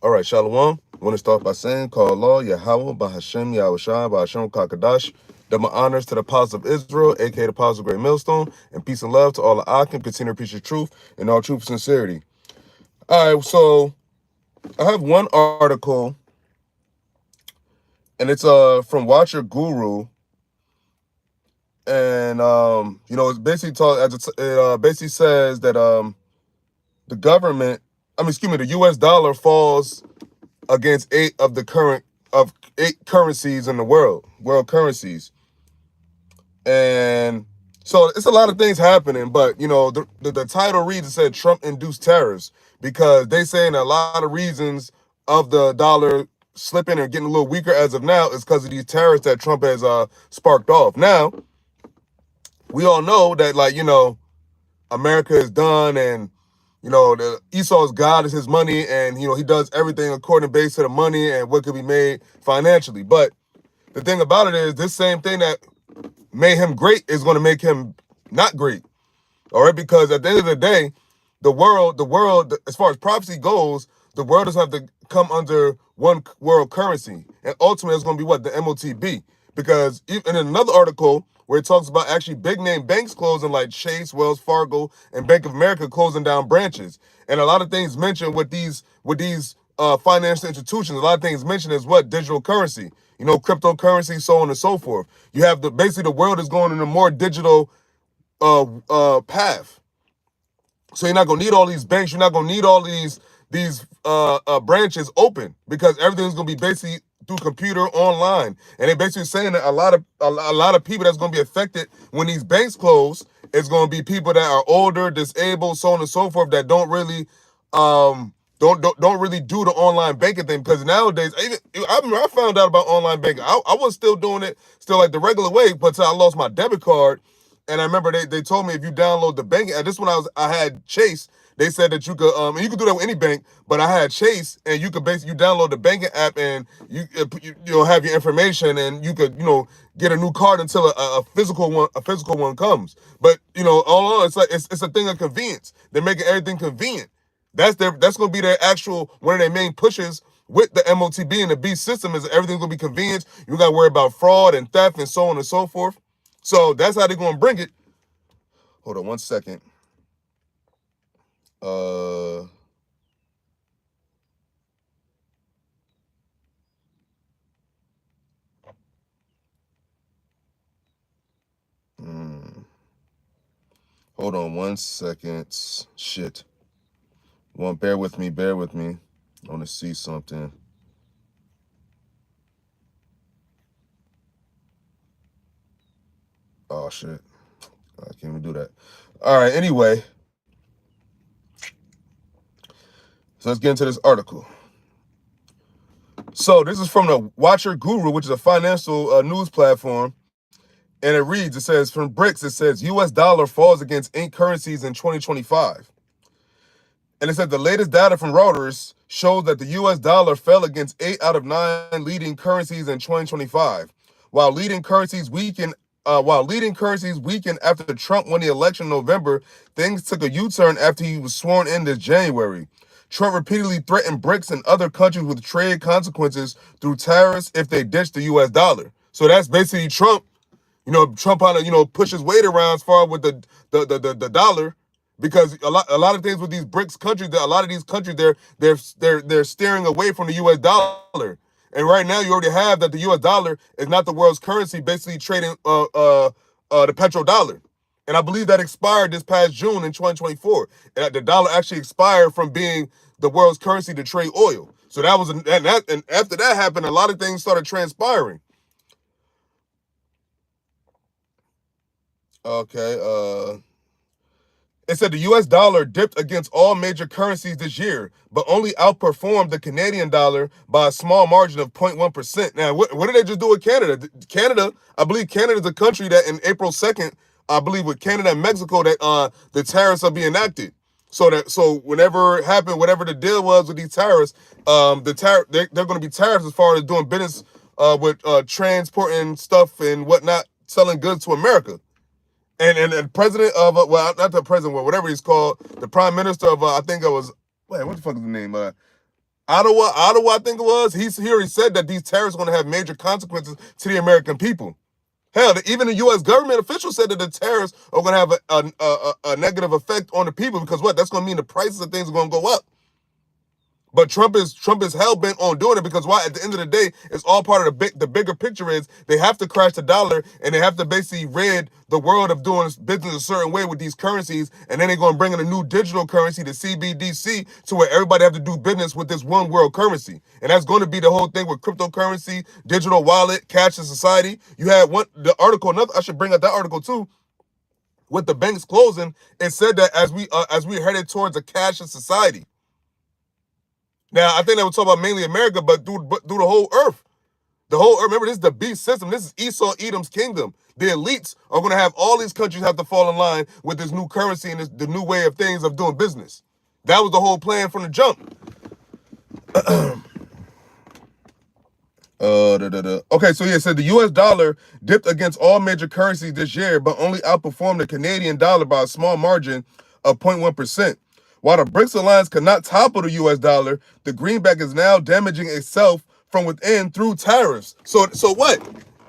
All right, Shalom. I want to start by saying, call Allah, YAHAWAH, BAHASHAM, YAHAWASHI, BAHASHAM, Kakadash. Double honors to the apostles of Israel, aka the apostles of Great Millstone, and peace and love to all the Akim. Continue to preach the truth and all truth and sincerity. All right, so I have one article, and it's from Watcher Guru, and it basically says that the government, the U.S. dollar falls against eight currencies in the world currencies. And so it's a lot of things happening, but the title reads, it said Trump-Induced tariffs, because they saying a lot of reasons of the dollar slipping and getting a little weaker as of now is because of these tariffs that Trump has sparked off. Now, we all know that, America is done, and the Esau's God is his money, and he does everything according based to the money and what could be made financially. But the thing about it is, this same thing that made him great is going to make him not great. All right, because at the end of the day, the world, as far as prophecy goes, the world doesn't have to come under one world currency, and ultimately it's going to be what? The MOTB. Because in another article where it talks about actually big name banks closing, like Chase, Wells Fargo, and Bank of America closing down branches, and a lot of things mentioned with these financial institutions, a lot of things mentioned is what? Digital currency, cryptocurrency, so on and so forth. You have basically the world is going in a more digital path. So you're not gonna need all these banks. You're not gonna need all these branches open, because everything's gonna be basically through computer online. And they're basically saying that a lot of people that's gonna be affected when these banks close is gonna be people that are older, disabled, so on and so forth, that don't really don't really do the online banking thing. Because nowadays, I found out about online banking. I was still doing it like the regular way, but till I lost my debit card. And I remember they told me if you download the banking app, this when I had Chase, they said that you could and you could do that with any bank, but I had Chase, and you could basically download the banking app, and you have your information, and you could get a new card until a physical one comes. But all in all, it's a thing of convenience. They're making everything convenient. That's gonna be their actual one of their main pushes with the MOTB and the B system, is everything's gonna be convenient. You gotta worry about fraud and theft and so on and so forth. So that's how they're gonna bring it. Hold on one second. Hold on one second. Shit. Bear with me. I want to see something. Oh shit. I can't even do that. All right, anyway. So let's get into this article. So this is from the Watcher Guru, which is a financial news platform. And it says, from BRICS, it says, U.S. dollar falls against 8 currencies in 2025. And it said the latest data from Reuters shows that the U.S. dollar fell against 8 out of 9 leading currencies in 2025, while leading currencies weakened after Trump won the election in November. Things took a U-turn after he was sworn in this January. Trump repeatedly threatened BRICS and other countries with trade consequences through tariffs if they ditch the U.S. dollar. So that's basically Trump. Trump on push his weight around as far with the dollar, because a lot of things with these BRICS countries, a lot of these countries they're steering away from the U.S. dollar. And right now you already have that the U.S. dollar is not the world's currency, basically trading the petrodollar. And I believe that expired this past June in 2024. And the dollar actually expired from being the world's currency to trade oil. So that was and after that happened, a lot of things started transpiring. Okay, it said the U.S. dollar dipped against all major currencies this year, but only outperformed the Canadian dollar by a small margin of 0.1%. Now, what did they just do with Canada? Canada, I believe Canada is a country that in April 2nd, I believe with Canada and Mexico, that the tariffs are being enacted. So whenever it happened, whatever the deal was with these tariffs, they're going to be tariffs as far as doing business with transporting stuff and whatnot, selling goods to America. And the president of, well, not the president, whatever he's called, the prime minister of, I think it was, what the fuck is the name? Ottawa, I think it was. He already said that these tariffs are going to have major consequences to the American people. Hell, even the U.S. government officials said that the tariffs are going to have a negative effect on the people because what? That's going to mean the prices of things are going to go up. But Trump is hell bent on doing it because why? At the end of the day, it's all part of the bigger picture is they have to crash the dollar and they have to basically rid the world of doing business a certain way with these currencies, and then they're going to bring in a new digital currency, the CBDC, to where everybody have to do business with this one world currency, and that's going to be the whole thing with cryptocurrency, digital wallet, cashless society. You had the article. I should bring up that article too. With the banks closing, it said that as we headed towards a cashless society. Now, I think they were talking about mainly America, but through the whole earth. The whole earth. Remember, this is the beast system. This is Esau, Edom's kingdom. The elites are going to have all these countries have to fall in line with this new currency and the new way of things of doing business. That was the whole plan from the jump. Okay, so yeah, it said the U.S. dollar dipped against all major currencies this year, but only outperformed the Canadian dollar by a small margin of 0.1%. While the BRICS alliance could not topple the U.S. dollar, the greenback is now damaging itself from within through tariffs. So what?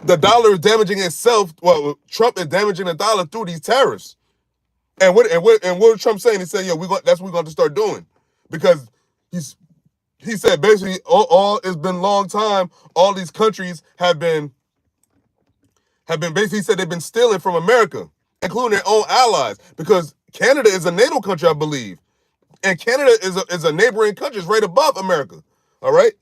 The dollar is damaging itself. Well, Trump is damaging the dollar through these tariffs. And what is Trump saying? He said, "Yo, that's what we're going to start doing," because he said basically all it's been a long time. All these countries have been basically said they've been stealing from America, including their own allies, because Canada is a NATO country, I believe. And Canada is a neighboring country, it's right above America. All right.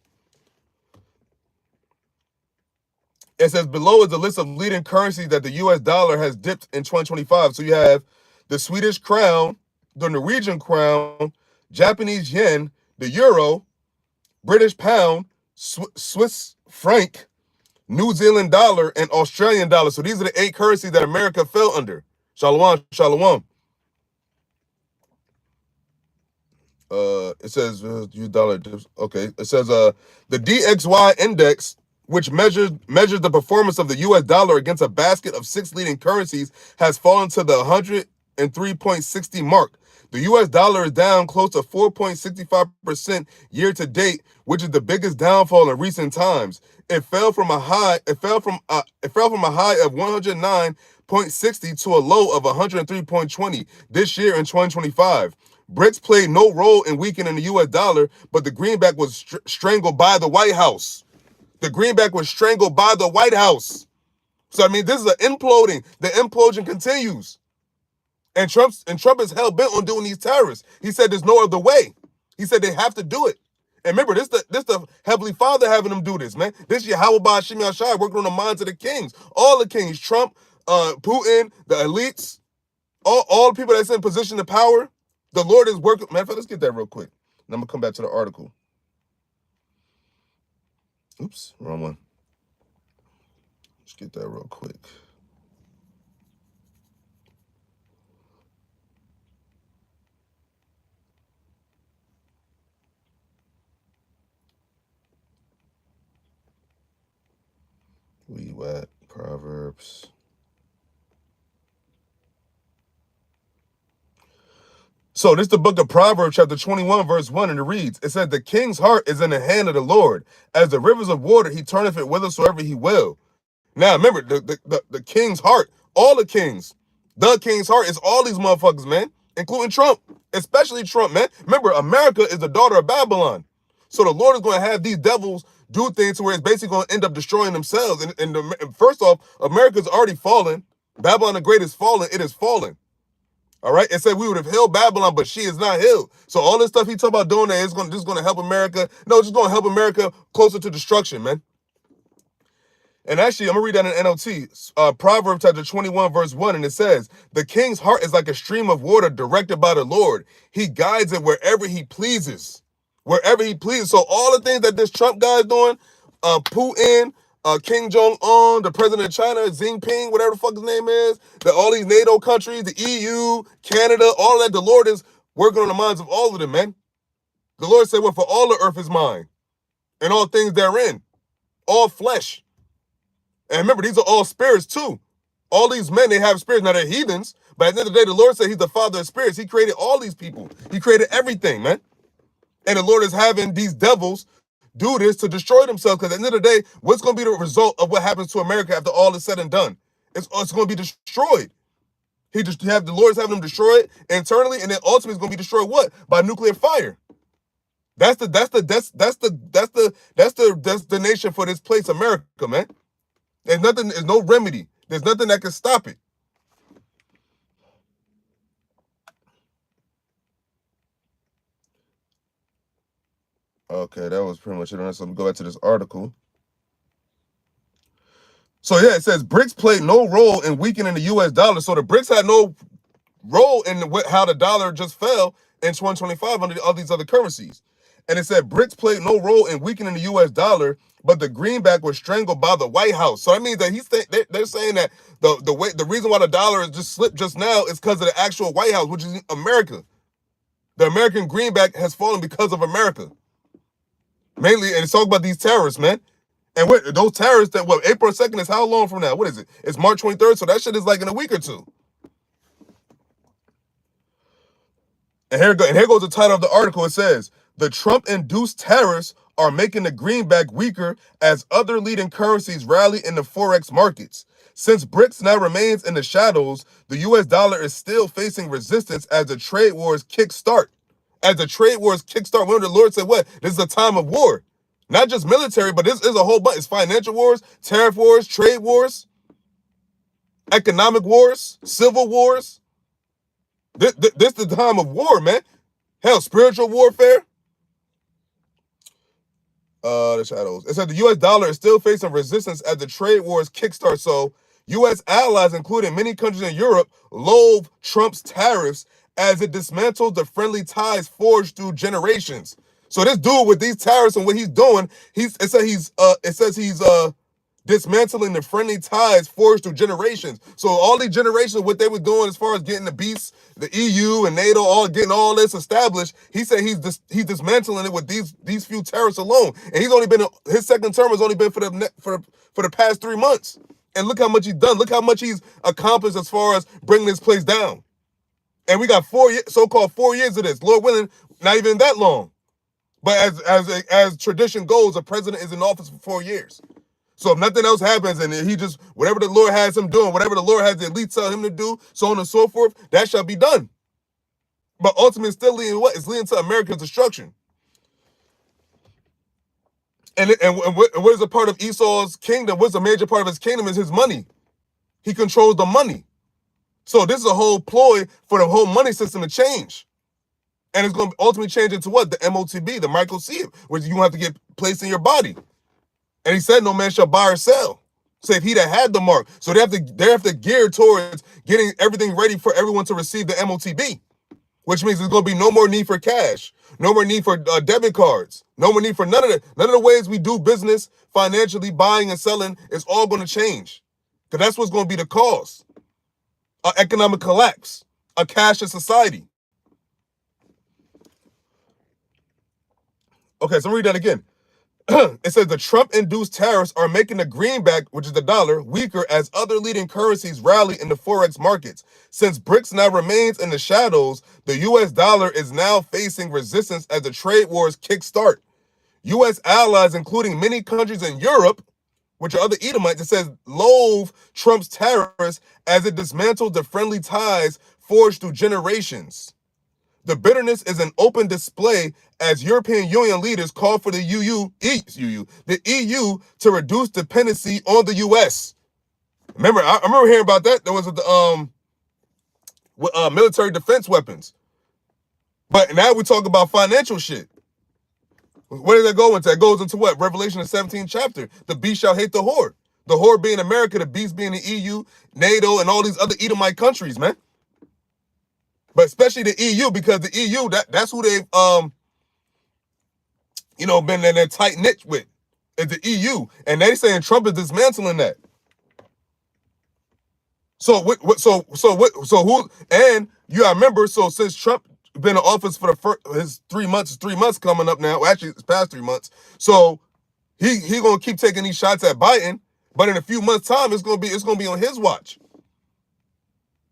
It says below is a list of leading currencies that the U.S. dollar has dipped in 2025. So you have the Swedish crown, the Norwegian crown, Japanese yen, the euro, British pound, Swiss franc, New Zealand dollar, and Australian dollar. So these are the 8 currencies that America fell under. Shalom, shalom. It says U dollar. Okay, it says the DXY index, which measures the performance of the U.S. dollar against a basket of 6 leading currencies, has fallen to the 103.60 mark. The U.S. dollar is down close to 4.65% year to date, which is the biggest downfall in recent times. It fell from a high of 109.60 to a low of 103.20 this year in 2025. BRICS played no role in weakening the U.S. dollar, but the greenback was strangled by the White House. The greenback was strangled by the White House. So, I mean, this is an imploding. The implosion continues. And Trump is hell-bent on doing these tariffs. He said there's no other way. He said they have to do it. And remember, this the Heavenly Father having them do this, man. This YAHAWAH, BAHASHAM, working on the minds of the kings. All the kings, Trump, Putin, the elites, all the people that's in position of power. The Lord is working. Matter of fact, let's get that real quick. And I'm going to come back to the article. Oops, wrong one. Let's get that real quick. We at Proverbs. So this is the book of Proverbs, chapter 21, verse 1, and it reads, it says, the king's heart is in the hand of the Lord. As the rivers of water, he turneth it whithersoever he will. Now, remember, the king's heart, all the king's heart is all these motherfuckers, man, including Trump, especially Trump, man. Remember, America is the daughter of Babylon. So the Lord is going to have these devils do things to where it's basically going to end up destroying themselves. And first off, America's already fallen. Babylon the Great is fallen. It is fallen. All right, it said we would have healed Babylon, but she is not healed. So all this stuff he talk about doing there is just going to help America. No, it's just going to help America closer to destruction, man. And actually, I'm going to read that in NLT, Proverbs chapter 21, verse 1, and it says, the king's heart is like a stream of water directed by the Lord. He guides it wherever he pleases. Wherever he pleases. So all the things that this Trump guy is doing, Putin, Kim Jong-un, the president of China, Xi Jinping, whatever the fuck his name is, all these NATO countries, the EU, Canada, all that, the Lord is working on the minds of all of them, man. The Lord said, well, for all the earth is mine, and all things therein, all flesh. And remember, these are all spirits too. All these men, they have spirits. Now they're heathens, but at the end of the day, the Lord said he's the father of spirits. He created all these people. He created everything, man. And the Lord is having these devils do this to destroy themselves. Because at the end of the day, what's going to be the result of what happens to America after all is said and done? It's going to be destroyed. The Lord's having them destroy it internally, and then ultimately it's going to be destroyed what? By nuclear fire. That's the destination for this place, America, man. There's no remedy. There's nothing that can stop it. Okay, that was pretty much it. So let me go back to this article. So yeah, it says BRICS played no role in weakening the U.S. dollar. So the BRICS had no role in how the dollar just fell in 2025 under all these other currencies. And it said BRICS played no role in weakening the U.S. dollar, but the greenback was strangled by the White House. So that means that they're saying that the reason why the dollar is just slipped just now is because of the actual White House, which is America. The American greenback has fallen because of America. Mainly, and it's talking about these terrorists, man. And those terrorists April 2nd is how long from now? What is it? It's March 23rd, so that shit is like in a week or two. And here goes the title of the article. It says, the Trump-induced tariffs are making the greenback weaker as other leading currencies rally in the Forex markets. Since BRICS now remains in the shadows, the U.S. dollar is still facing resistance as the trade wars kickstart. Remember the Lord said what? This is a time of war. Not just military, but this is a whole bunch. It's financial wars, tariff wars, trade wars, economic wars, civil wars. This is the time of war, man. Hell, spiritual warfare. The shadows. It said the U.S. dollar is still facing resistance as the trade wars kickstart. So U.S. allies, including many countries in Europe, loathe Trump's tariffs as it dismantles the friendly ties forged through generations. So this dude with these tariffs and what he's doing, it says he's dismantling the friendly ties forged through generations. So all these generations, what they were doing as far as getting the beasts, the EU and NATO, all getting all this established, he said he's dismantling it with these few tariffs alone. And his second term has only been for the past 3 months. And look how much he's done. Look how much he's accomplished as far as bringing this place down. And we got so-called 4 years of this. Lord willing, not even that long. But as tradition goes, a president is in office for 4 years. So if nothing else happens and he just, whatever the Lord has him doing, whatever the Lord has the elite tell him to do, so on and so forth, that shall be done. But ultimately, it's still leading what? It's leading to America's destruction. And what is a part of Esau's kingdom? What's a major part of his kingdom is his money. He controls the money. So this is a whole ploy for the whole money system to change. And it's going to ultimately change into what? The MOTB, the microchip, which you have to get placed in your body. And he said, no man shall buy or sell, save he that had the mark. So they have to gear towards getting everything ready for everyone to receive the MOTB, which means there's going to be no more need for cash, no more need for debit cards, no more need for none of the ways we do business financially, buying and selling is all going to change. Because that's what's going to be the cause. Economic collapse, a cashless society. Okay, so read that again. It says the Trump-induced tariffs are making the greenback, which is the dollar, weaker as other leading currencies rally in the Forex markets. Since BRICS now remains in the shadows, the U.S. dollar is now facing resistance as the trade wars kickstart. U.S. allies, including many countries in Europe, which are other Edomites, it says loathe Trump's tariffs as it dismantles the friendly ties forged through generations. The bitterness is an open display as European Union leaders call for the EU to reduce dependency on the U.S. Remember, I remember hearing about that. There was military defense weapons. But now we talk about financial shit. Where does that go into? That goes into what? Revelation the 17th chapter. The beast shall hate the whore. The whore being America, the beast being the EU, NATO, and all these other Edomite countries, man. But especially the EU, because the EU, that's who they've been in their tight knit with, is the EU. And they saying Trump is dismantling that. So who, and you gotta remember, so since Trump been in office for his 3 months, 3 months coming up now, well, actually it's past 3 months. So he gonna keep taking these shots at Biden, but in a few months' time, it's gonna be on his watch.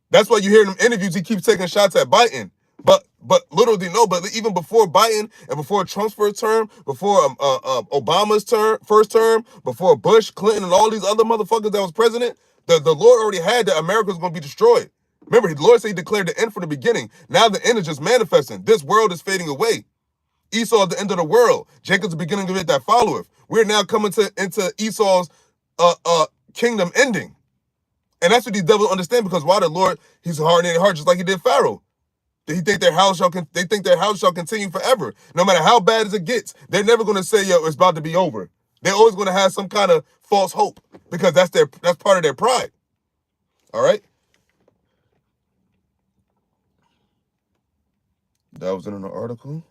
That's why you hear in them interviews, he keeps taking shots at Biden. But little do you know, but even before Biden and before Trump's first term, before Obama's first term, before Bush, Clinton, and all these other motherfuckers that was president, the Lord already had that America was going to be destroyed. Remember, the Lord said he declared the end from the beginning. Now the end is just manifesting. This world is fading away. Esau at the end of the world. Jacob's the beginning of it that followeth. We're now coming into Esau's kingdom ending. And that's what these devils understand, because why? The Lord, he's hardening their heart just like he did Pharaoh. They think their house shall continue forever. No matter how bad as it gets, they're never going to say, yo, it's about to be over. They're always going to have some kind of false hope, because that's part of their pride. All right? That was in an article.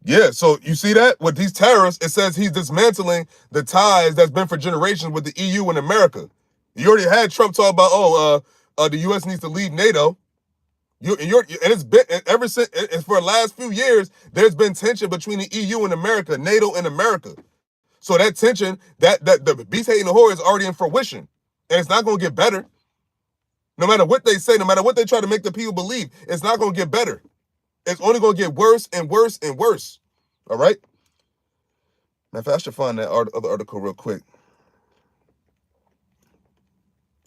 Yeah, so you see that? With these tariffs, it says he's dismantling the ties that's been for generations with the EU and America. You already had Trump talk about, the U.S. needs to leave NATO. And it's been ever since, for the last few years, there's been tension between the EU and America, NATO and America. So that tension, that the beast hating the whore is already in fruition, and it's not going to get better. No matter what they say, no matter what they try to make the people believe, it's not going to get better. It's only going to get worse and worse and worse. All right? Now, if I should find that other article real quick.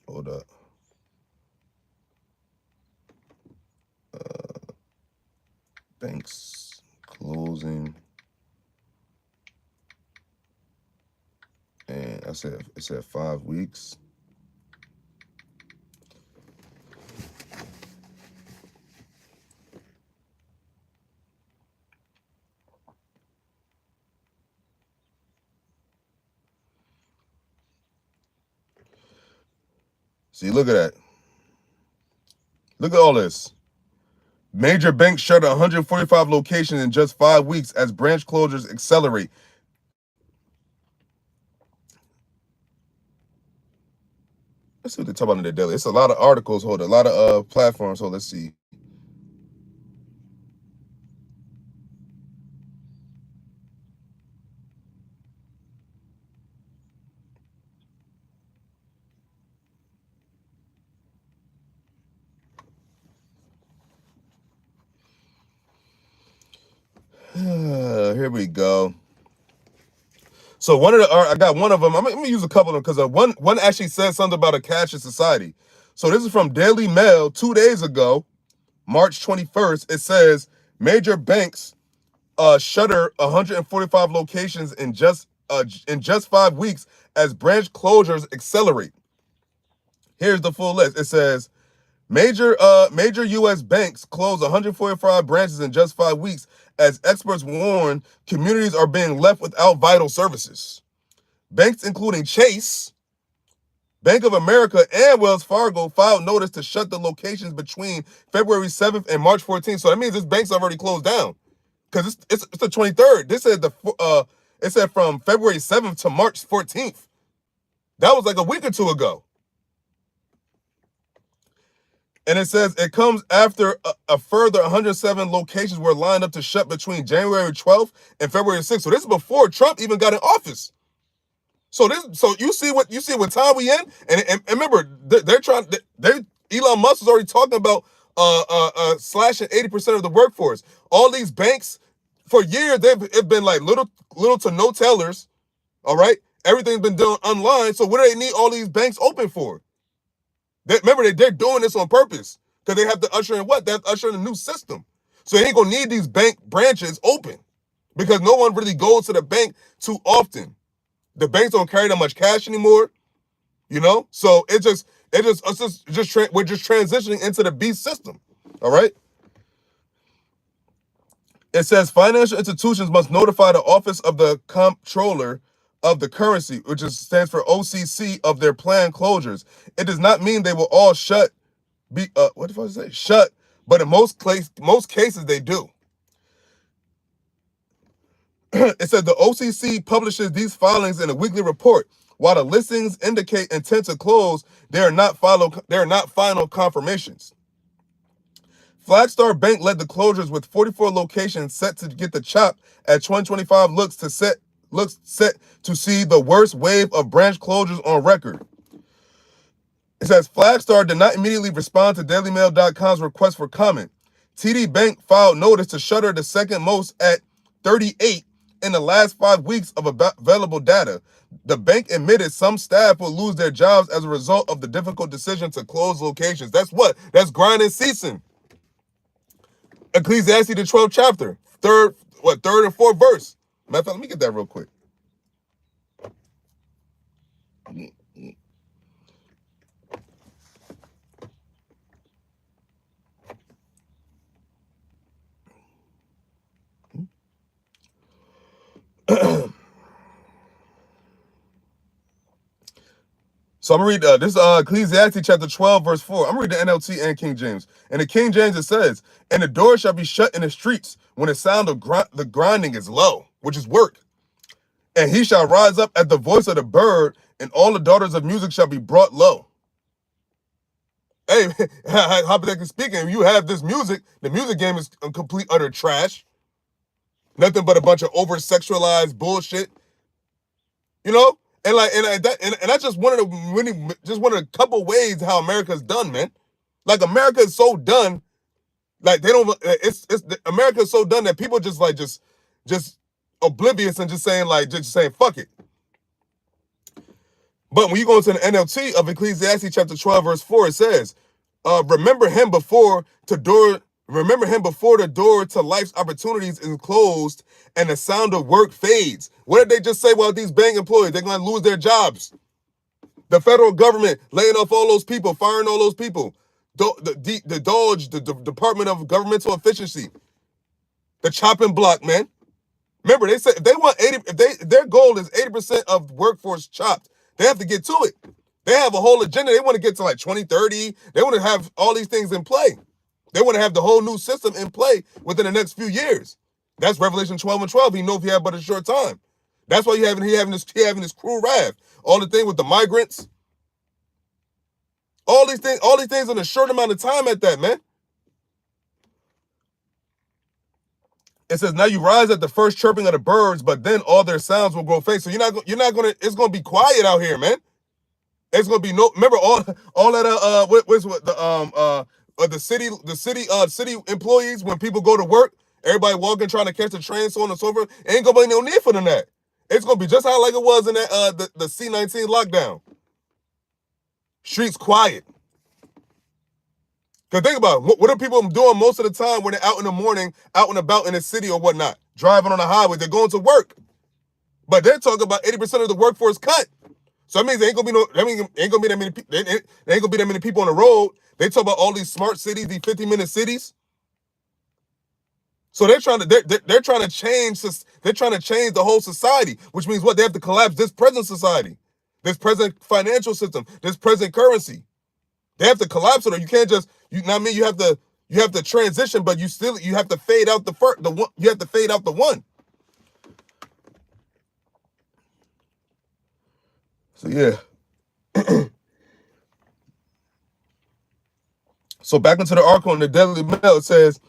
Hold up. Banks closing. And it said 5 weeks. See, look at that. Look at all this. Major banks shut 145 locations in just 5 weeks as branch closures accelerate. Let's see what they talk about in their daily. It's a lot of articles, a lot of platforms. So let's see. Here we go. So I got one of them. I'm gonna use a couple of them, because one actually says something about a cashless society. So this is from Daily Mail 2 days ago, March 21st. It says major banks shutter 145 locations in just 5 weeks as branch closures accelerate. Here's the full list. It says major U.S. banks close 145 branches in just 5 weeks as experts warn communities are being left without vital services. Banks including Chase, Bank of America, and Wells Fargo filed notice to shut the locations between February 7th and March 14th. So that means this bank's already closed down, because it's the 23rd. This said it said from February 7th to March 14th. That was like a week or two ago. And it says it comes after a further 107 locations were lined up to shut between January 12th and February 6th. So this is before Trump even got in office. So you see what time we in, and remember, Elon Musk is already talking about slashing 80% of the workforce. All these banks, for years, they've been like little to no tellers. All right, everything's been done online. So what do they need all these banks open for? Remember, they're doing this on purpose, because they have to usher in what? They have to usher in a new system. So they ain't gonna need these bank branches open, because no one really goes to the bank too often. The banks don't carry that much cash anymore, you know. So we're just transitioning into the beast system. All right. It says financial institutions must notify the Office of the Comptroller of the Currency, which stands for OCC, of their planned closures. It does not mean they will all shut. What the fuck is that? Shut, but in most cases they do. It said the OCC publishes these filings in a weekly report. While the listings indicate intent to close, they are not final confirmations. Flagstar Bank led the closures with 44 locations set to get the chop at 2025 looks set to see the worst wave of branch closures on record. It says Flagstar did not immediately respond to DailyMail.com's request for comment. TD Bank filed notice to shutter the second most at 38 in the last 5 weeks of available data. The bank admitted some staff will lose their jobs as a result of the difficult decision to close locations. That's what? That's grind and ceasing. Ecclesiastes, the 12th chapter, third and fourth verse. Matter of fact, let me get that real quick. So I'm going to read this Ecclesiastes chapter 12, verse 4. I'm going to read the NLT and King James. In the King James, it says, "And the door shall be shut in the streets when the sound of the grinding is low," which is work. "And he shall rise up at the voice of the bird, and all the daughters of music shall be brought low." Hey, hypothetically speaking, you have this music, the music game is complete utter trash. Nothing but a bunch of over-sexualized bullshit. You know? And that's just one of the couple ways how America's done, man. Like America is so done, like they don't. America is so done that people just oblivious and just saying fuck it. But when you go into the NLT of Ecclesiastes chapter 12 verse 4, it says, "Remember him before the door to life's opportunities is closed and the sound of work fades." What did they just say? Well, these bank employees, they're going to lose their jobs. The federal government laying off all those people, firing all those people. The DOGE, the Department of Governmental Efficiency, the chopping block, man. Remember, they said if they want 80, if their goal is 80% of workforce chopped, they have to get to it. They have a whole agenda. They want to get to like 2030. They want to have all these things in play. They want to have the whole new system in play within the next few years. That's Revelation 12 and 12. He knows if he had but a short time. That's why he having this cruel wrath. All the thing with the migrants. All these things in a short amount of time at that, man. It says, "Now you rise at the first chirping of the birds, but then all their sounds will grow faint." So you're not gonna. It's gonna be quiet out here, man. It's gonna be no. Remember all that the city employees, when people go to work, everybody walking trying to catch the train, so on and so forth. Ain't gonna be no need for them that. It's gonna be just how like it was in that the C-19 lockdown. Streets quiet. Cause think about it. What are people doing most of the time when they're out in the morning, out and about in the city or whatnot, driving on the highway? They're going to work, but they're talking about 80% of the workforce cut. So that means there ain't gonna be no. That means ain't gonna be that many. There ain't gonna be that many people on the road. They talk about all these smart cities, these 50-minute cities. So they're trying to change. They're trying to change the whole society, which means what? They have to collapse this present society, this present financial system, this present currency. They have to collapse it, or you can't just. You know what I mean? You have to transition, but you have to fade out the one. You have to fade out the one. So yeah. So back into the article in the Daily Mail, it says,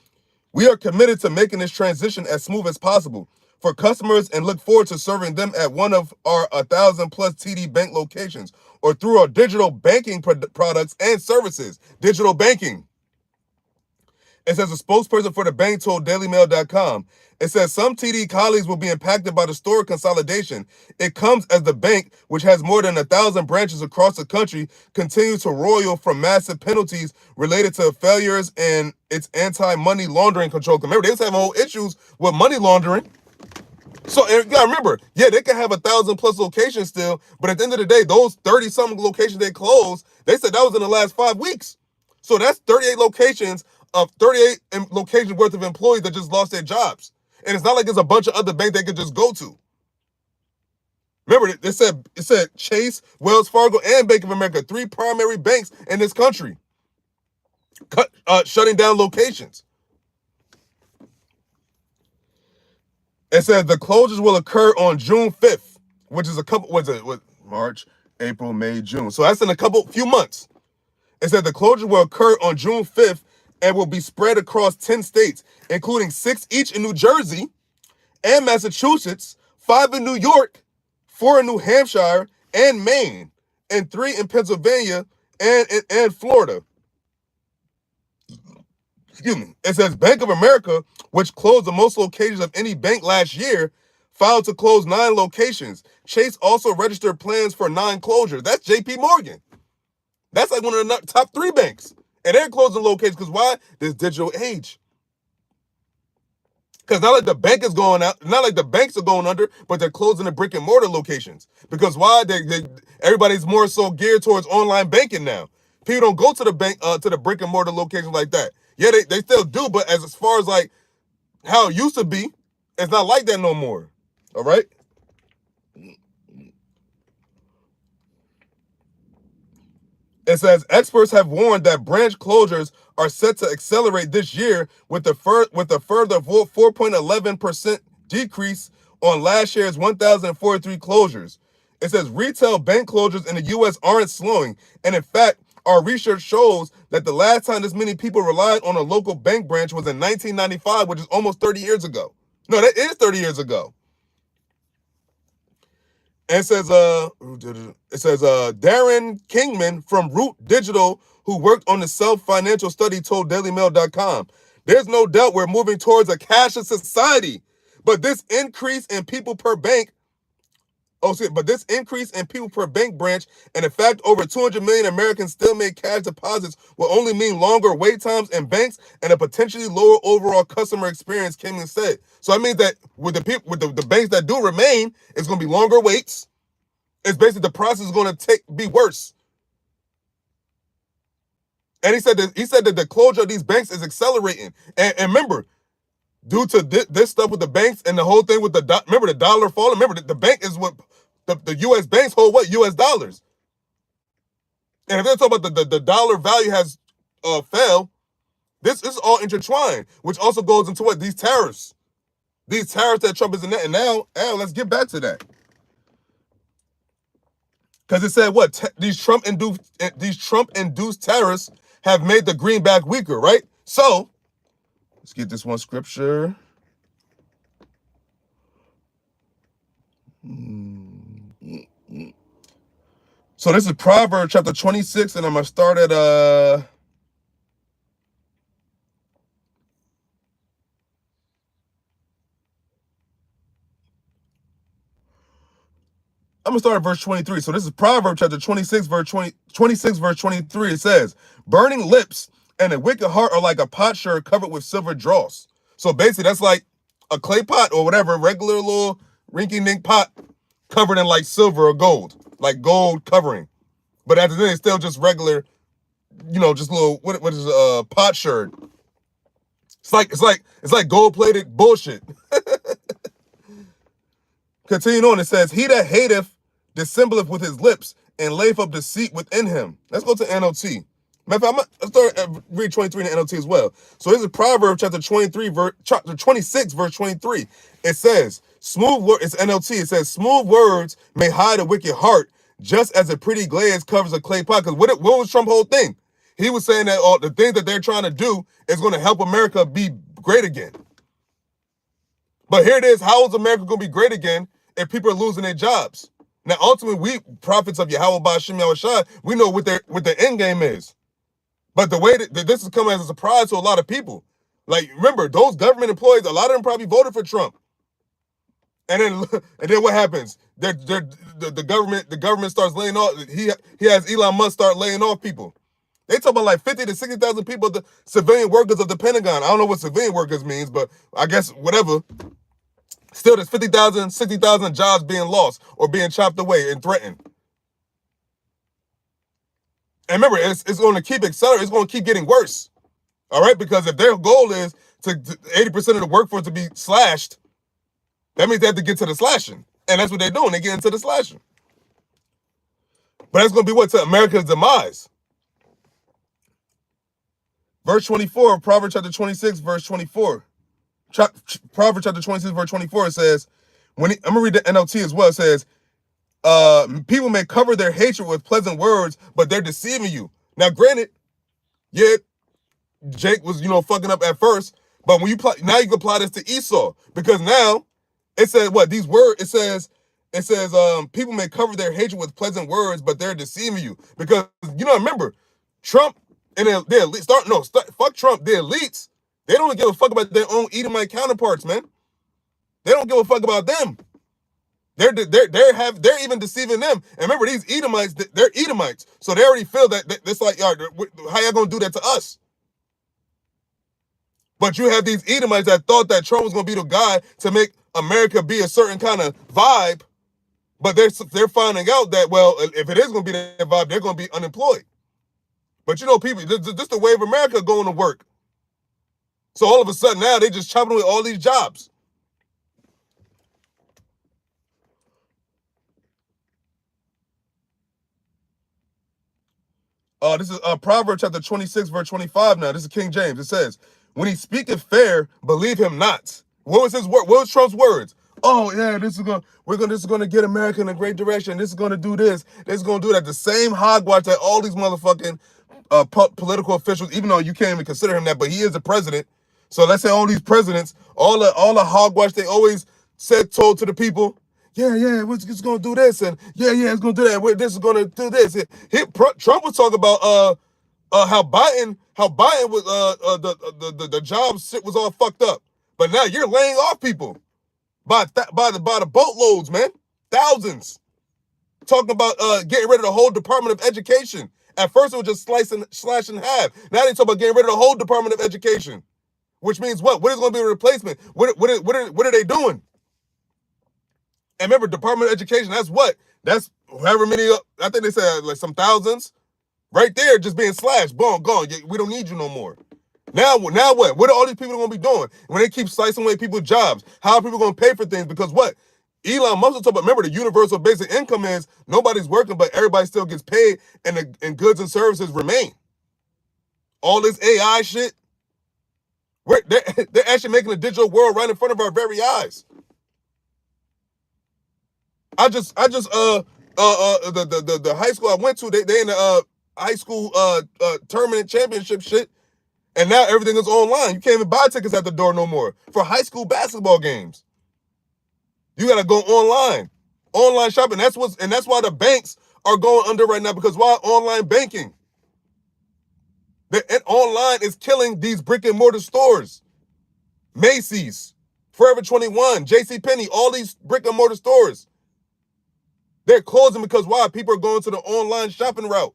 "We are committed to making this transition as smooth as possible for customers and look forward to serving them at one of our 1,000+ TD Bank locations or through our digital banking products and services." Digital banking. It says a spokesperson for the bank told DailyMail.com. It says some TD colleagues will be impacted by the store consolidation. It comes as the bank, which has more than 1,000 branches across the country, continues to roil from massive penalties related to failures in its anti-money laundering control. Remember, they was having whole issues with money laundering. So you gotta remember, yeah, they can have 1,000+ locations still, but at the end of the day, those 30-something locations they closed, they said that was in the last 5 weeks. So that's 38 locations of 38 locations worth of employees that just lost their jobs. And it's not like there's a bunch of other banks they could just go to. Remember, it said Chase, Wells Fargo, and Bank of America, 3 primary banks in this country, shutting down locations. It says the closures will occur on June 5th, which is March, April, May, June. So that's in few months. It said the closure will occur on June 5th and will be spread across 10 states, including 6 each in New Jersey and Massachusetts, 5 in New York, 4 in New Hampshire and Maine, and 3 in Pennsylvania and Florida. Excuse me. It says Bank of America, which closed the most locations of any bank last year, filed to close 9 locations. Chase also registered plans for 9 closures. That's JP Morgan. That's like one of the top 3 banks. And they're closing locations because why? This digital age. Because not like the bank is going out, not like the banks are going under, but they're closing the brick and mortar locations. Because why? Everybody's more so geared towards online banking now. People don't go to the bank, to the brick and mortar locations like that. Yeah, they still do, but as far as like how it used to be, it's not like that no more. All right. It says experts have warned that branch closures are set to accelerate this year with a further 4.11% decrease on last year's 1,043 closures. It says retail bank closures in the U.S. aren't slowing, and in fact, our research shows that the last time this many people relied on a local bank branch was in 1995, which is almost 30 years ago. No, that is 30 years ago. And it says Darren Kingman from Root Digital, who worked on the self-financial study, told DailyMail.com, there's no doubt we're moving towards a cashless society, but this increase in people per bank branch and the fact over 200 million Americans still make cash deposits will only mean longer wait times in banks and a potentially lower overall customer experience, Kingman said. So I mean that with the banks that do remain, it's going to be longer waits. It's basically the process is going to be worse. And he said that the closure of these banks is accelerating. And remember, due to this stuff with the banks and the whole thing with the dollar falling. Remember, the bank is what the U.S. banks hold what? U.S. dollars. And if they're talking about the dollar value has fell, this is all intertwined, which also goes into what? These tariffs. These tariffs that Trump is in. And now, let's get back to that. Because it said what? These Trump-induced tariffs have made the greenback weaker, right? So, let's get this one scripture. So this is Proverbs chapter 26, and I'm going to start at verse 23. So this is Proverbs chapter 26, verse 23. It says, burning lips and a wicked heart are like a potsherd covered with silver dross. So basically, that's like a clay pot or whatever, regular little rinky-dink pot covered in like silver or gold, like gold covering. But at the end, it's still just regular, just little, what is potsherd. It's like gold-plated bullshit. Continuing on, it says, he that hateth dissembleth with his lips and layeth up deceit within him. Let's go to NLT. Matter of fact, I'm going to read 23 in the NLT as well. So this is Proverbs chapter 26, verse 23. It says, it's NLT. It says, smooth words may hide a wicked heart, just as a pretty glaze covers a clay pot. Because what was Trump's whole thing? He was saying that the thing that they're trying to do is going to help America be great again. But here it is. How is America going to be great again if people are losing their jobs? Now, ultimately, we prophets of YAHAWAH, BAHASHAM, YAHAWASHI, we know what their end game is. But the way that this is coming as a surprise to a lot of people. Like, remember, those government employees, a lot of them probably voted for Trump. And then what happens? The government starts laying off. He has Elon Musk start laying off people. They talk about like 50 to 60,000 people, the civilian workers of the Pentagon. I don't know what civilian workers means, but I guess whatever. Still, there's 50,000, 60,000 jobs being lost or being chopped away and threatened. And remember, it's going to keep accelerating. It's going to keep getting worse. All right? Because if their goal is to 80% of the workforce to be slashed, that means they have to get to the slashing. And that's what they're doing. They get into the slashing. But that's going to be what? To America's demise. Verse 24, Proverbs chapter 26, verse 24. Proverbs chapter 26, verse 24, it says, I'm going to read the NLT as well. It says, people may cover their hatred with pleasant words, but they're deceiving you. Now, granted, yeah, Jake was, fucking up at first, but when now you can apply this to Esau, because now it says what? These words, it says, It says, people may cover their hatred with pleasant words, but they're deceiving you. Because, remember, Trump and the elite, fuck Trump, the elites, they don't give a fuck about their own Edomite counterparts, man. They don't give a fuck about them. They're even deceiving them. And remember, these Edomites, they're Edomites. So they already feel that it's like, how y'all gonna do that to us? But you have these Edomites that thought that Trump was gonna be the guy to make America be a certain kind of vibe. But they're finding out that, well, if it is going to be that vibe, they're going to be unemployed. But people, just the way of America going to work. So all of a sudden now they just chopping away all these jobs. This is Proverbs chapter 26, verse 25 now. This is King James. It says, when he speaketh fair, believe him not. What was his word? What was Trump's words? Oh yeah, this is gonna get America in a great direction. This is gonna do this. This is gonna do that. The same hogwash that all these motherfucking political officials, even though you can't even consider him that, but he is the president. So let's say all these presidents, all the hogwash they always told to the people. Yeah, we're just gonna do this, and yeah, it's gonna do that. This is gonna do this. Trump was talking about how Biden was the job shit was all fucked up, but now you're laying off people by the boatloads, man, thousands. Talking about getting rid of the whole Department of Education. At first it was just slash in half. Now they talk about getting rid of the whole Department of Education, which means what? What is going to be a replacement? What are they doing? And remember, Department of Education, that's what? That's however many, I think they said like some thousands. Right there, just being slashed. Boom, gone. We don't need you no more. Now what? What are all these people going to be doing when they keep slicing away people's jobs? How are people going to pay for things? Because what? Elon Musk talked about, remember, the universal basic income is nobody's working, but everybody still gets paid, and goods and services remain. All this AI shit, they're actually making a digital world right in front of our very eyes. The high school I went to, they in the high school tournament championship shit, and now everything is online. You can't even buy tickets at the door no more for high school basketball games. You gotta go online shopping. That's why the banks are going under right now, because why? Online banking. And online is killing these brick and mortar stores. Macy's, Forever 21, JCPenney, all these brick and mortar stores. They're closing because why? People are going to the online shopping route.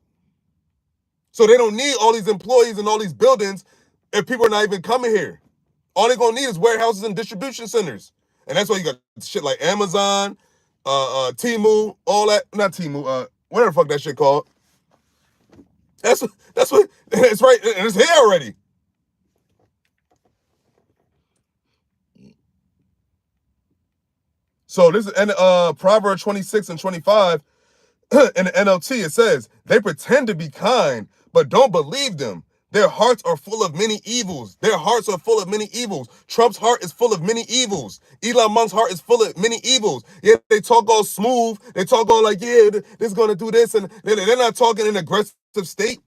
So they don't need all these employees and all these buildings if people are not even coming here. All they're going to need is warehouses and distribution centers. And that's why you got shit like Amazon, Temu, all that. Not Temu, whatever the fuck that shit called. That's what, it's right, and it's here already. So this is Proverbs 26 and 25 in the NLT. It says, they pretend to be kind, but don't believe them. Their hearts are full of many evils. Their hearts are full of many evils. Trump's heart is full of many evils. Elon Musk's heart is full of many evils. Yeah, they talk all smooth. They talk all like, yeah, this is going to do this. And they're not talking in an aggressive state.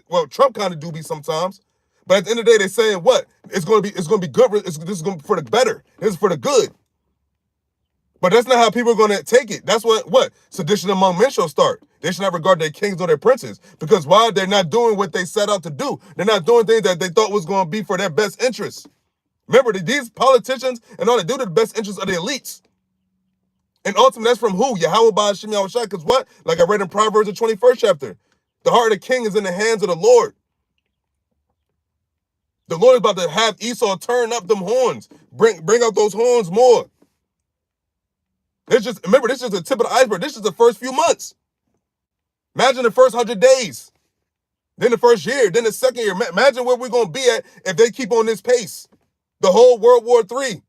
Well, Trump kind of do be sometimes. But at the end of the day, they're saying what? It's going to be good. This is going to be for the better. This is for the good. But that's not how people are going to take it. That's what? Sedition among men shall start. They should not regard their kings or their princes. Because why? They're not doing what they set out to do. They're not doing things that they thought was going to be for their best interests. Remember, these politicians and all they do to the best interests of the elites. And ultimately, that's from who? YAHAWAH, BAHASHAM, YAHAWASHI. Because what? Like I read in Proverbs, the 21st chapter. The heart of the king is in the hands of the Lord. The Lord is about to have Esau turn up them horns. Bring out those horns more. Remember, this is the tip of the iceberg. This is the first few months. Imagine the first 100 days. Then the first year. Then the second year. Imagine where we're going to be at if they keep on this pace. The whole World War III.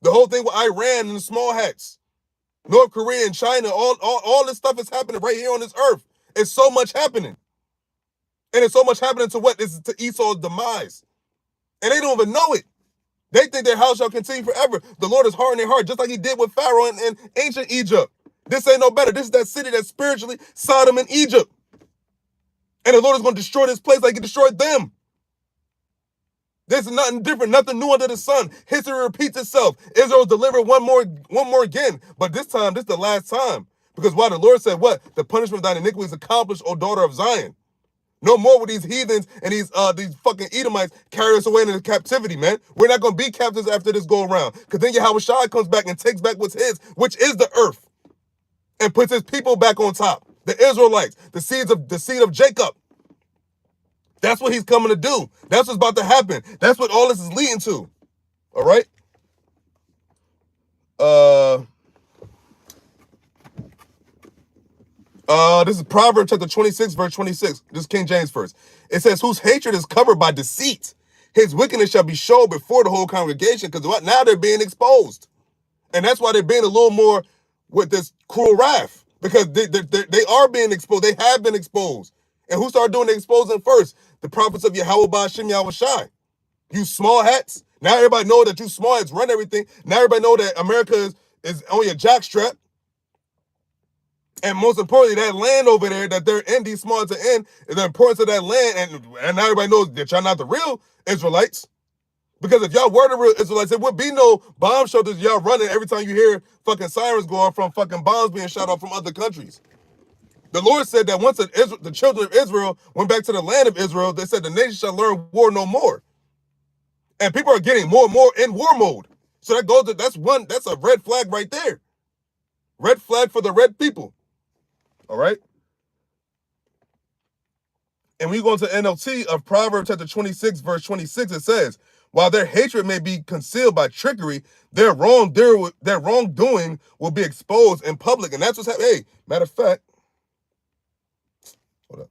The whole thing with Iran and the small hats. North Korea and China. All this stuff is happening right here on this earth. It's so much happening. And it's so much happening to what? It's to Esau's demise. And they don't even know it. They think their house shall continue forever. The Lord is hardening their heart, just like he did with Pharaoh in ancient Egypt. This ain't no better. This is that city that's spiritually Sodom and Egypt. And the Lord is going to destroy this place like he destroyed them. There's nothing different, nothing new under the sun. History repeats itself. Israel delivered one more again. But this time, this is the last time. Because why? The Lord said what? The punishment of thine iniquity is accomplished, O daughter of Zion. No more with these heathens and these fucking Edomites carry us away into captivity, man. We're not going to be captives after this go around. Because then YAHAWASHI comes back and takes back what's his, which is the earth, and puts his people back on top. The Israelites, the seed of Jacob. That's what he's coming to do. That's what's about to happen. That's what all this is leading to. All right? This is Proverbs chapter 26, verse 26. This is King James first. It says, whose hatred is covered by deceit. His wickedness shall be shown before the whole congregation. Because now they're being exposed. And that's why they're being a little more with this cruel wrath. Because they are being exposed. They have been exposed. And who started doing the exposing first? The prophets of YAHAWAH, BAHASHAM, YAHAWASHI. You small hats. Now everybody know that you small hats run everything. Now everybody know that America is on your jockstrap. And most importantly, that land over there that they're in, these small hats are in, is the importance of that land. And now everybody knows that y'all not the real Israelites. Because if y'all were the real Israelites, there would be no bomb shelters y'all running every time you hear fucking sirens go off from fucking bombs being shot off from other countries. The Lord said that once the children of Israel went back to the land of Israel, they said the nation shall learn war no more. And people are getting more and more in war mode. So that goes to, that's a red flag right there. Red flag for the red people. All right? And we go into NLT of Proverbs chapter 26, verse 26, it says, while their hatred may be concealed by trickery, their wrongdoing will be exposed in public. And that's what's happening. Hey, matter of fact, hold up.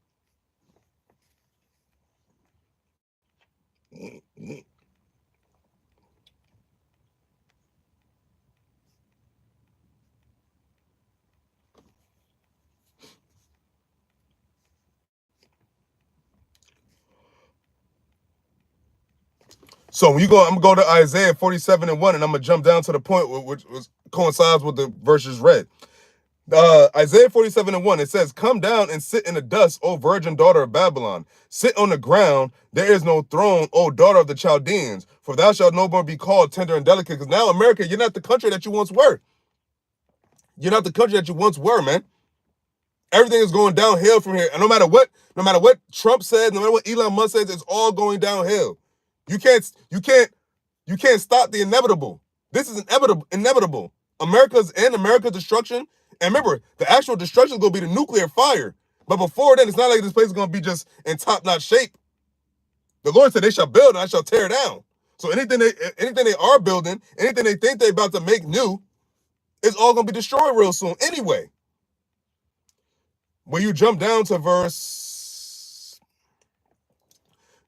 So when you go, I'm going to go to Isaiah 47 and 1, and I'm going to jump down to the point which coincides with the verses read. Isaiah 47 and 1, it says, come down and sit in the dust, O virgin daughter of Babylon. Sit on the ground. There is no throne, O daughter of the Chaldeans. For thou shalt no more be called tender and delicate. Because now, America, you're not the country that you once were. You're not the country that you once were, man. Everything is going downhill from here. And no matter what Trump says, no matter what Elon Musk says, it's all going downhill. You can't stop the inevitable. This is inevitable. America's destruction. And remember, the actual destruction is going to be the nuclear fire. But before then, it's not like this place is going to be just in top-notch shape. The Lord said they shall build and I shall tear down. So anything they are building, anything they think they're about to make new, is all going to be destroyed real soon anyway. When you jump down to verse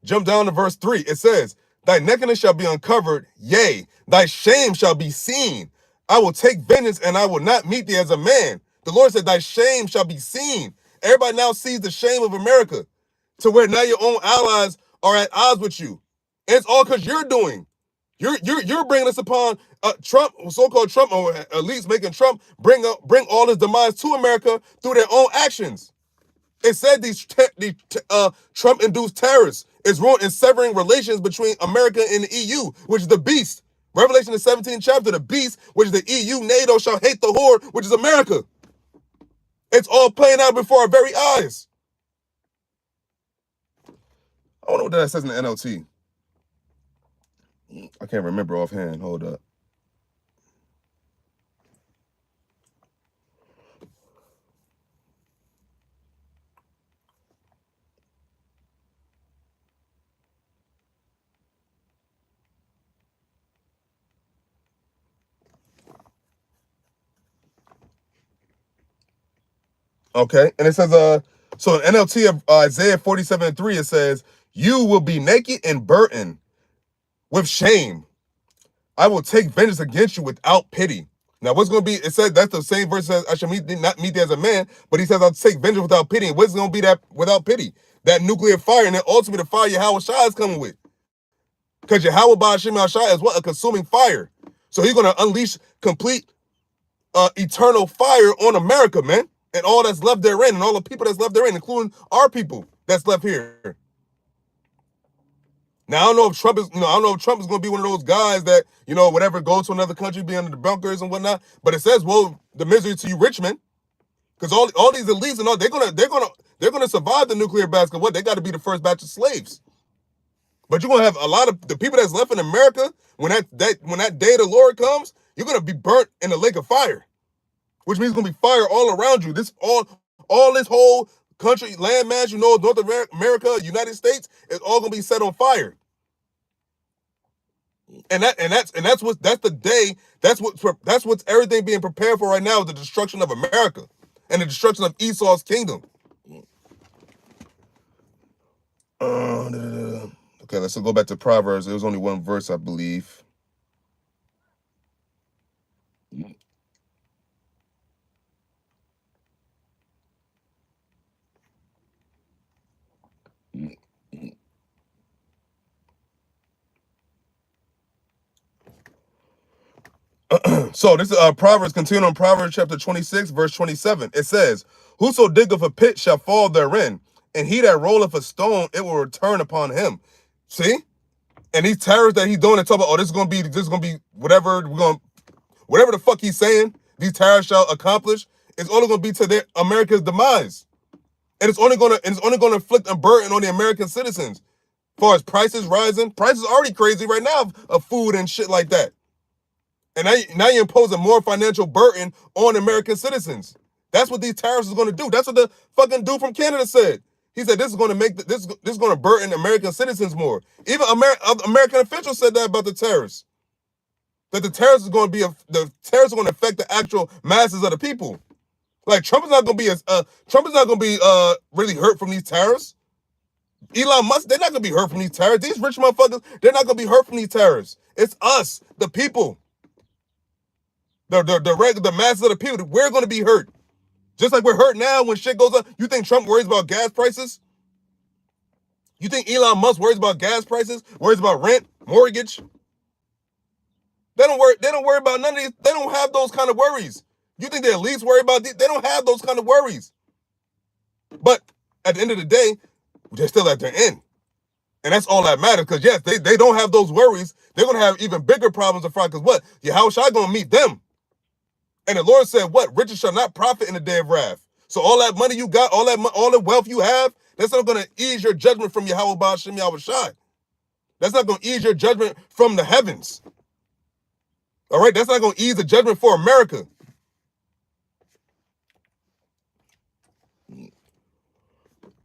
3, it says, thy nakedness shall be uncovered, yea, thy shame shall be seen. I will take vengeance and I will not meet thee as a man. The Lord said, thy shame shall be seen. Everybody now sees the shame of America to where now your own allies are at odds with you. And it's all because you're doing. You're bringing us upon Trump, so-called Trump, or at least making Trump bring all his demise to America through their own actions. It said these Trump-induced terrorists is ruined in severing relations between America and the EU, which is the beast. Revelation the 17th chapter, the beast, which is the EU, NATO shall hate the whore, which is America. It's all playing out before our very eyes. I don't know what that says in the NLT. I can't remember offhand. Hold up. Okay, and it says, so in NLT of Isaiah 47 and 3, it says, you will be naked and burdened with shame. I will take vengeance against you without pity. Now, what's going to be, it says, that's the same verse that I shall not meet thee as a man, but he says, I'll take vengeance without pity. And what's going to be that without pity? That nuclear fire, and then ultimately the fire YAHAWASHI is coming with. Because YAHAWAH, BAHASHAM, YAHAWASHI is what? A consuming fire. So he's going to unleash complete eternal fire on America, man. And all that's left therein, and all the people that's left therein, including our people that's left here. Now I don't know if Trump is, I don't know if Trump is going to be one of those guys that, whatever, goes to another country, be under the bunkers and whatnot. But it says, well, the misery to you, rich men, because all these elites and all, they're gonna survive the nuclear blast. What, they got to be the first batch of slaves. But you're gonna have a lot of the people that's left in America when that day of the Lord comes, you're gonna be burnt in a lake of fire, which means it's gonna be fire all around you. This all this whole country, landmass, North America, United States, is all gonna be set on fire. And that's the day. That's what's everything being prepared for right now, is the destruction of America and the destruction of Esau's kingdom. Okay, let's go back to Proverbs. There was only one verse, I believe. So this is Proverbs, continuing on Proverbs chapter 26, verse 27. It says, whoso diggeth a pit shall fall therein, and he that rolleth a stone, it will return upon him. See? And these tariffs that he's doing, and talk about, this is gonna be whatever whatever the fuck he's saying, these tariffs shall accomplish, it's only gonna be to America's demise. And it's only gonna inflict a burden on the American citizens. As far as prices rising, prices are already crazy right now of food and shit like that. And now you're imposing more financial burden on American citizens. That's what these tariffs is going to do. That's what the fucking dude from Canada said. He said this is going to make this is going to burden American citizens more. Even American officials said that about the tariffs. That the tariffs are going to affect the actual masses of the people. Like Trump is not going to be really hurt from these tariffs. Elon Musk, they're not going to be hurt from these tariffs. These rich motherfuckers, they're not going to be hurt from these tariffs. It's us, the people. The masses of the people, we're going to be hurt. Just like we're hurt now when shit goes up. You think Trump worries about gas prices? You think Elon Musk worries about gas prices? Worries about rent, mortgage? They don't worry about none of these. They don't have those kind of worries. You think they at least worry about these? They don't have those kind of worries. But at the end of the day, they're still at their end. And that's all that matters. Because yes, they don't have those worries. They're going to have even bigger problems in front. Because what? YAHAWASHI going to meet them. And the Lord said, what? Riches shall not profit in the day of wrath. So all that money you got, all the wealth you have, that's not going to ease your judgment from Yahweh BAHASHAM YAHAWASHI. That's not going to ease your judgment from the heavens. All right? That's not going to ease the judgment for America.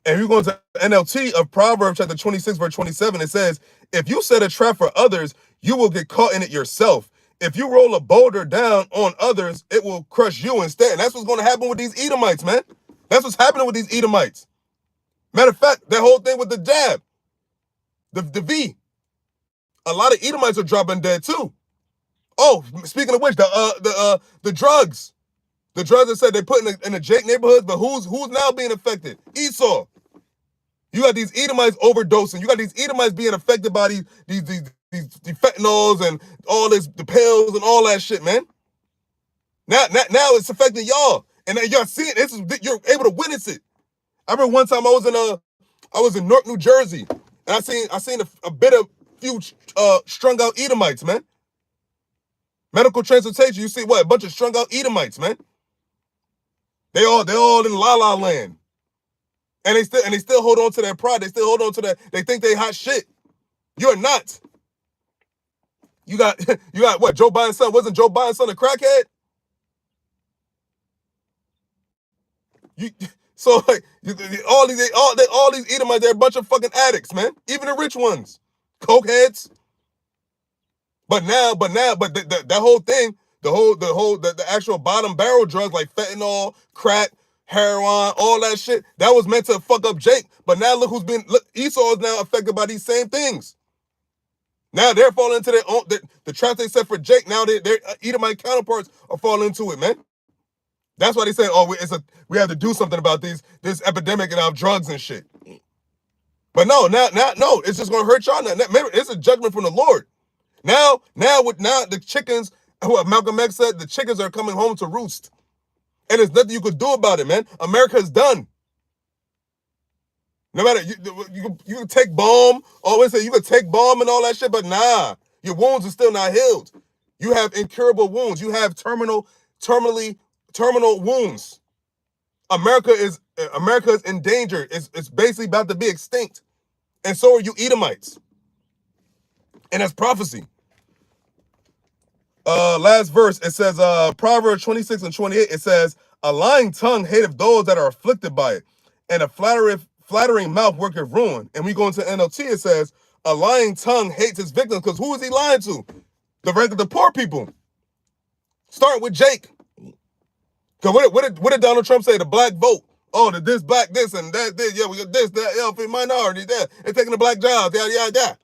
And we're going to NLT of Proverbs chapter 26, verse 27. It says, if you set a trap for others, you will get caught in it yourself. If you roll a boulder down on others, it will crush you instead. And that's what's going to happen with these Edomites, man. That's what's happening with these Edomites. Matter of fact, that whole thing with the jab, the V, a lot of Edomites are dropping dead too. Oh, speaking of which, the drugs. The drugs that said they put in the Jake neighborhoods, but who's now being affected? Esau. You got these Edomites overdosing. You got these Edomites being affected by these fentanyls and all this, the pills and all that shit, man. Now it's affecting y'all, and y'all see it. You're able to witness it. I remember one time I was in Newark, New Jersey, and I seen a few strung out Edomites, man. Medical transportation. You see what? A bunch of strung out Edomites, man. They all in La La Land. And they still hold on to their pride. They still hold on to that. They think they hot shit. You're not. You got what? Joe Biden's son. Wasn't Joe Biden's son a crackhead? So like all these Edomites, they're a bunch of fucking addicts, man. Even the rich ones, cokeheads. But that whole thing, the actual bottom barrel drugs like fentanyl, crack, heroin, all that shit, that was meant to fuck up Jake. But now look Esau is now affected by these same things. Now they're falling into their own, the trap they set for Jake. Now their Edomite counterparts are falling into it, man. That's why they say, we have to do something about this epidemic and our drugs and shit. But no, it's just gonna hurt y'all now. Remember, it's a judgment from the Lord. Now the chickens, what Malcolm X said, the chickens are coming home to roost. And there's nothing you could do about it, man. America's done. No matter, you can take balm, always say you can take balm and all that shit, but nah, your wounds are still not healed. You have incurable wounds. You have terminal wounds. America is in danger. It's basically about to be extinct. And so are you Edomites. And that's prophecy. Last verse, it says, Proverbs 26 and 28, it says, a lying tongue hateth those that are afflicted by it, and a flattering mouth worketh ruin. And we go into NLT, it says, a lying tongue hates its victims, because who is he lying to? The poor people. Starting with Jake. Because what did Donald Trump say? The black vote. Oh, this black, this, and that, this. Yeah, we got this, that, for minorities, that. They're taking the black jobs, yada, yada, yada.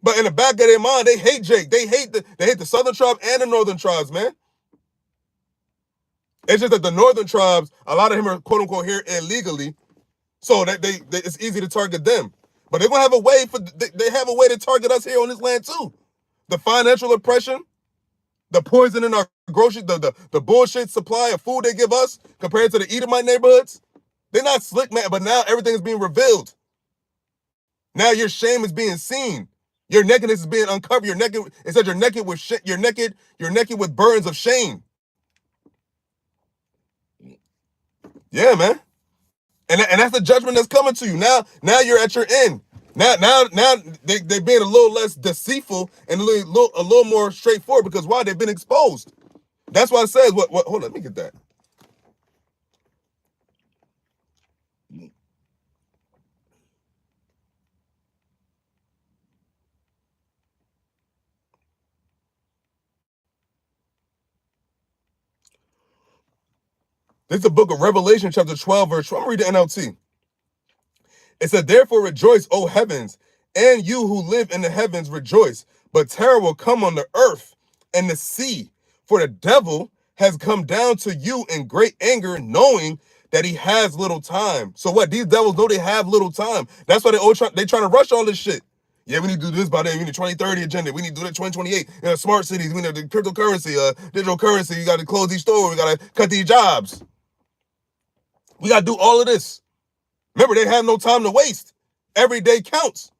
But in the back of their mind, they hate Jake. They hate the southern tribe and the northern tribes, man. It's just that the northern tribes, a lot of them are quote unquote here illegally, so that it's easy to target them. But they're gonna have a way they have a way to target us here on this land too. The financial oppression, the poison in our groceries, the bullshit supply of food they give us compared to the Edomite neighborhoods. They're not slick, man, but now everything is being revealed. Now your shame is being seen. Your nakedness is being uncovered. You're naked. It says you're naked with you're naked with burdens of shame. Yeah, man. And that's the judgment that's coming to you. Now you're at your end. Now they being a little less deceitful and a little more straightforward, because why? They've been exposed. That's why it says what hold on, let me get that. This is the book of Revelation, chapter 12, verse 12. I'm going to read the NLT. It said, therefore rejoice, O heavens, and you who live in the heavens rejoice. But terror will come on the earth and the sea, for the devil has come down to you in great anger, knowing that he has little time. So what? These devils know they have little time. That's why they trying to rush all this shit. Yeah, we need to do this by then. We need 2030 agenda. We need to do that 2028. Smart cities. We need the cryptocurrency, digital currency. You got to close these stores. We got to cut these jobs. We got to do all of this. Remember, they have no time to waste. Every day counts.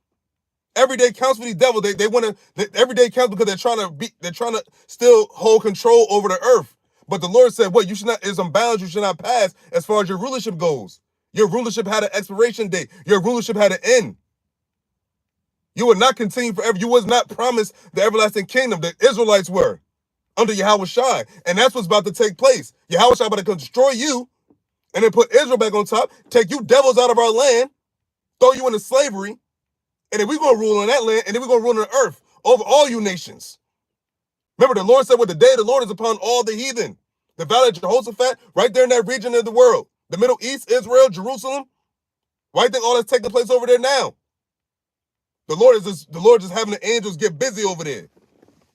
Every day counts for these devils. They want to. Every day counts because they're trying to still hold control over the earth. But the Lord said, "What you should not is some bounds you should not pass as far as your rulership goes. Your rulership had an expiration date. Your rulership had an end. You would not continue forever. You was not promised the everlasting kingdom. The Israelites were under YAHAWASHI, and that's what's about to take place. YAHAWASHI about to destroy you, and then put Israel back on top, take you devils out of our land, throw you into slavery, and then we're going to rule on that land, and then we're going to rule on the earth over all you nations." Remember, the Lord said, "With the day of the Lord is upon all the heathen." The valley of Jehoshaphat, right there in that region of the world. The Middle East, Israel, Jerusalem. Why do you think all that's taking place over there now? The Lord just having the angels get busy over there.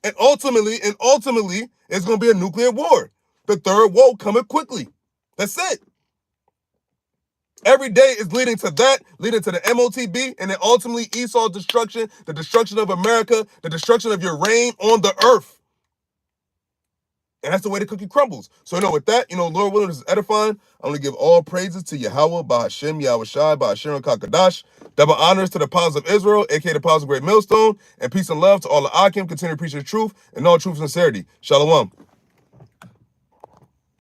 And ultimately, it's going to be a nuclear war. The third woe coming quickly. That's it. Every day is leading to that, leading to the MOTB, and then ultimately Esau's destruction, the destruction of America, the destruction of your reign on the earth. And that's the way the cookie crumbles. So, with that, Lord willing, this is edifying. I want to give all praises to Yahawah, BAHASHAM, YAHAWASHI, BAHASHAM, KaKadosh. Double honors to the apostles of Israel, aka the apostles of Great Millstone, and peace and love to all the Akim. Continue to preach the truth and all truth and sincerity. Shalom.